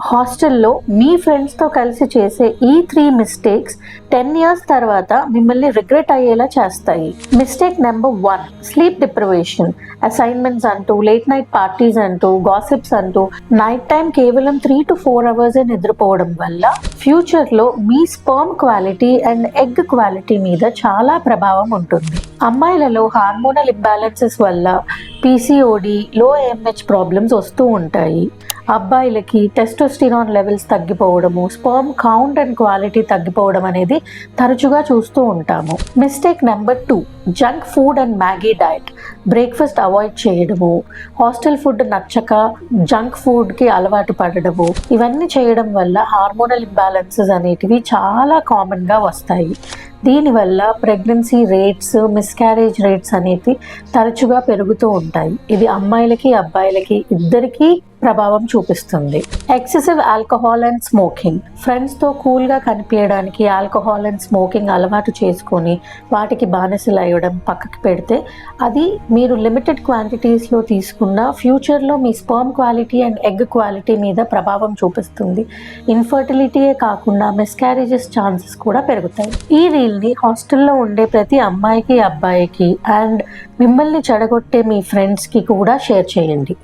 హాస్టల్లో మీ ఫ్రెండ్స్తో కలిసి చేసే ఈ 3 మిస్టేక్స్ 10 ఇయర్స్ తర్వాత మిమ్మల్ని రిగ్రెట్ అయ్యేలా చేస్తాయి. Mistake number 1, sleep deprivation. Assignments అంటూ, లేట్ నైట్ పార్టీస్ అంటూ, గాసిప్స్ అంటూ నైట్ టైం కేవలం 3 to 4 అవర్సే నిద్రపోవడం వల్ల ఫ్యూచర్లో మీ sperm quality and egg quality మీద చాలా ప్రభావం ఉంటుంది. అమ్మాయిలలో హార్మోనల్ ఇంబ్యాలెన్సెస్ వల్ల పీసీఓడి, లో ఏఎంహెచ్ ప్రాబ్లమ్స్ వస్తూ ఉంటాయి. అబ్బాయిలకి టెస్టోస్టిరాన్ లెవెల్స్ తగ్గిపోవడము, స్పర్మ్ కౌంట్ అండ్ క్వాలిటీ తగ్గిపోవడం అనేది తరచుగా చూస్తూ ఉంటాము. Mistake number 2, junk food and Maggi diet. Breakfast avoid చేయడము, హాస్టల్ ఫుడ్ నచ్చక జంక్ ఫుడ్కి అలవాటు పడడము, ఇవన్నీ చేయడం వల్ల హార్మోనల్ ఇంబ్యాలెన్సెస్ అనేటివి చాలా కామన్గా వస్తాయి. దీనివల్ల ప్రెగ్నెన్సీ రేట్స్, మిస్క్యారేజ్ రేట్స్ అనేవి తరచుగా పెరుగుతూ ఉంటాయి. ఇది అమ్మాయిలకి అబ్బాయిలకి ఇద్దరికీ ప్రభావం చూపిస్తుంది. Excessive alcohol and smoking. ఫ్రెండ్స్తో కూల్గా కనిపించడానికి ఆల్కహాల్ అండ్ స్మోకింగ్ అలవాటు చేసుకొని వాటికి బానిసలు అయ్యడం పక్కకి పెడితే అది మీరు లిమిటెడ్ క్వాంటిటీస్లో తీసుకున్న ఫ్యూచర్లో మీ sperm quality and egg quality మీద ప్రభావం చూపిస్తుంది. ఇన్ఫర్టిలిటీయే కాకుండా మిస్క్యారేజెస్ ఛాన్సెస్ కూడా పెరుగుతాయి. ఈ రీల్ని హాస్టల్లో ఉండే ప్రతి అమ్మాయికి అబ్బాయికి అండ్ మిమ్మల్ని చెడగొట్టే మీ ఫ్రెండ్స్కి కూడా షేర్ చేయండి.